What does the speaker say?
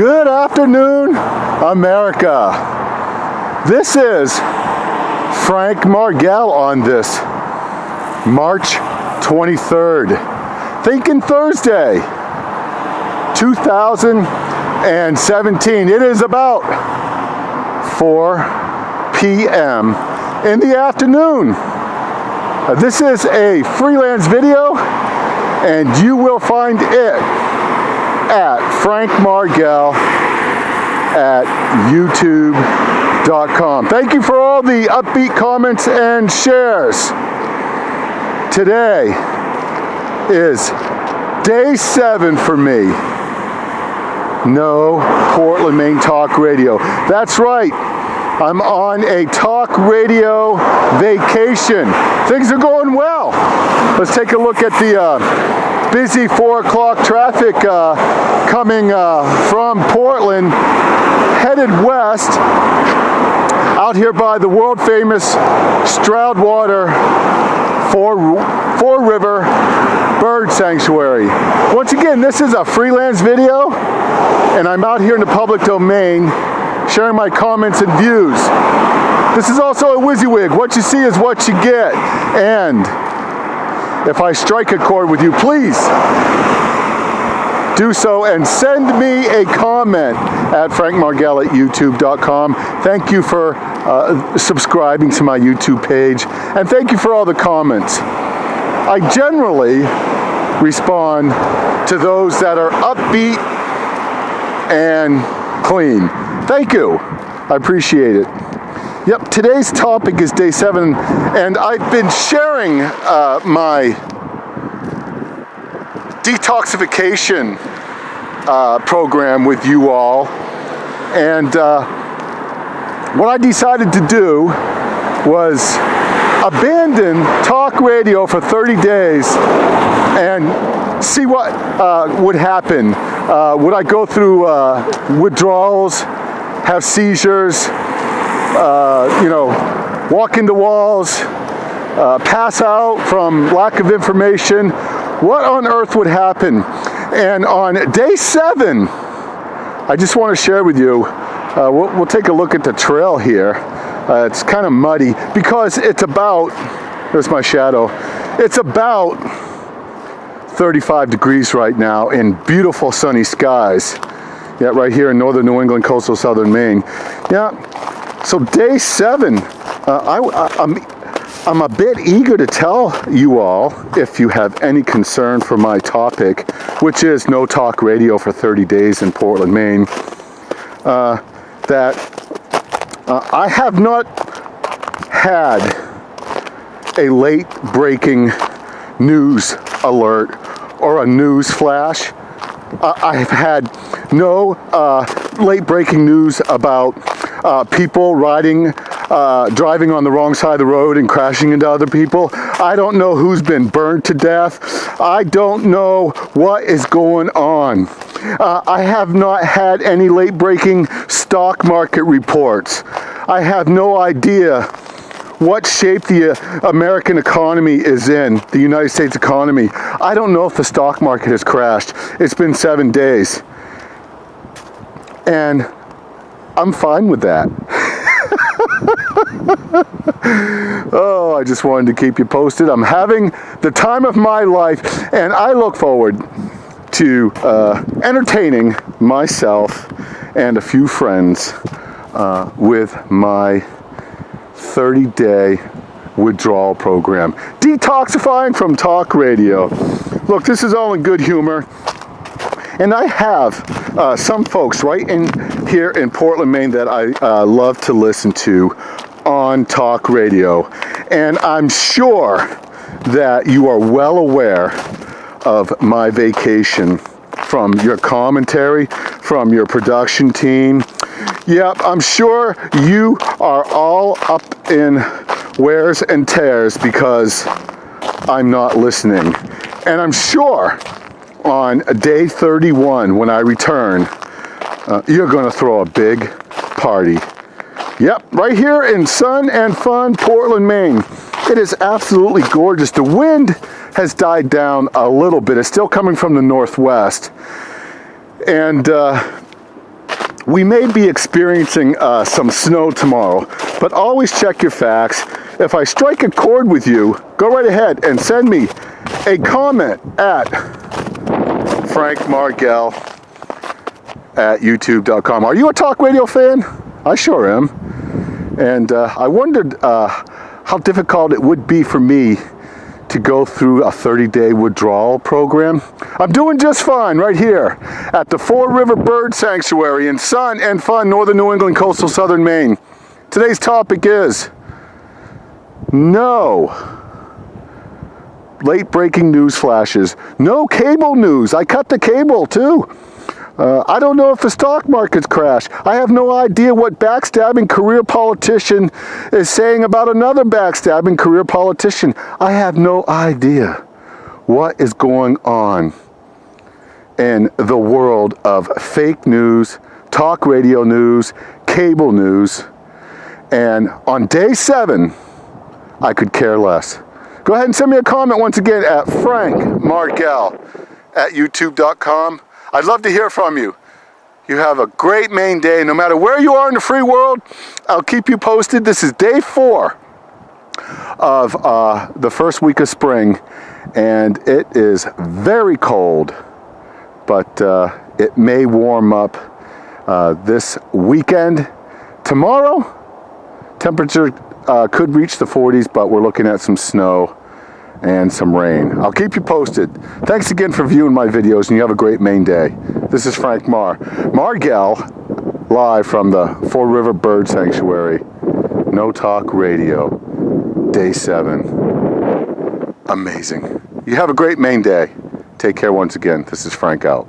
Good afternoon, America. This is Frank Margell on this March 23rd, Thinking Thursday, 2017. It is about 4 p.m. in the afternoon. This is a freelance video, and you will find it at Frank Margell at YouTube.com. Thank you for all the upbeat comments and shares. Today is day 7 for me. No Portland, Maine talk radio. That's right. I'm on a talk radio vacation. Things are going well. Let's take a look at the busy 4 o'clock traffic coming from Portland, headed west, out here by the world famous Stroudwater Four River Bird Sanctuary. Once again, this is a freelance video, and I'm out here in the public domain sharing my comments and views. This is also a WYSIWYG. What you see is what you get. And if I strike a chord with you, please do so and send me a comment at frankmargell at youtube.com. Thank you for subscribing to my YouTube page, and thank you for all the comments. I generally respond to those that are upbeat and clean. Thank you. I appreciate it. Yep, today's topic is day 7, and I've been sharing my detoxification program with you all. And what I decided to do was abandon talk radio for 30 days and see what would happen. Would I go through withdrawals, have seizures, walk into walls, pass out from lack of information? What on earth would happen? And on day 7, I just want to share with you, we'll take a look at the trail here. It's kind of muddy because it's about, there's my shadow, it's about 35 degrees right now in beautiful sunny skies. Yeah, right here in northern New England, coastal southern Maine. Yeah, so day 7, I'm a bit eager to tell you all, if you have any concern for my topic, which is no talk radio for 30 days in Portland, Maine, that I have not had a late breaking news alert or a news flash. I've had no late breaking news about people driving on the wrong side of the road and crashing into other people. I don't know who's been burned to death. I don't know what is going on. I have not had any late breaking stock market reports. I have no idea what shape the American economy is in, the United States economy. I don't know if the stock market has crashed. It's been 7 days. And I'm fine with that. Oh, I just wanted to keep you posted. I'm having the time of my life, and I look forward to entertaining myself and a few friends with my 30-day withdrawal program. Detoxifying from talk radio. Look, this is all in good humor. And I have some folks right in here in Portland, Maine that I love to listen to on talk radio. And I'm sure that you are well aware of my vacation from your commentary, from your production team. Yep, I'm sure you are all up in wears and tears because I'm not listening. And I'm sure on day 31, when I return, you're going to throw a big party. Yep, right here in sun and fun Portland, Maine. It is absolutely gorgeous. The wind has died down a little bit. It's still coming from the northwest. And We may be experiencing some snow tomorrow, but always check your facts. If I strike a chord with you, go right ahead and send me a comment at frankmargell@youtube.com. Are you a talk radio fan? I sure am. And I wondered how difficult it would be for me to go through a 30-day withdrawal program. I'm doing just fine right here at the Four River Bird Sanctuary in sun and fun, northern New England, coastal southern Maine. Today's topic is no late breaking news flashes. No cable news. I cut the cable too. I don't know if the stock market's crashed. I have no idea what backstabbing career politician is saying about another backstabbing career politician. I have no idea what is going on in the world of fake news, talk radio news, cable news. And on day 7, I could care less. Go ahead and send me a comment once again at frankmargell@youtube.com. I'd love to hear from you. You have a great Maine day. No matter where you are in the free world, I'll keep you posted. This is day 4 of the first week of spring, and it is very cold, but it may warm up this weekend. Tomorrow, temperature could reach the 40s, but we're looking at some snow and some rain. I'll keep you posted. Thanks again for viewing my videos, and you have a great Maine day. This is Frank Margell, live from the Four River Bird Sanctuary. No Talk Radio, day 7. Amazing. You have a great Maine day. Take care once again. This is Frank out.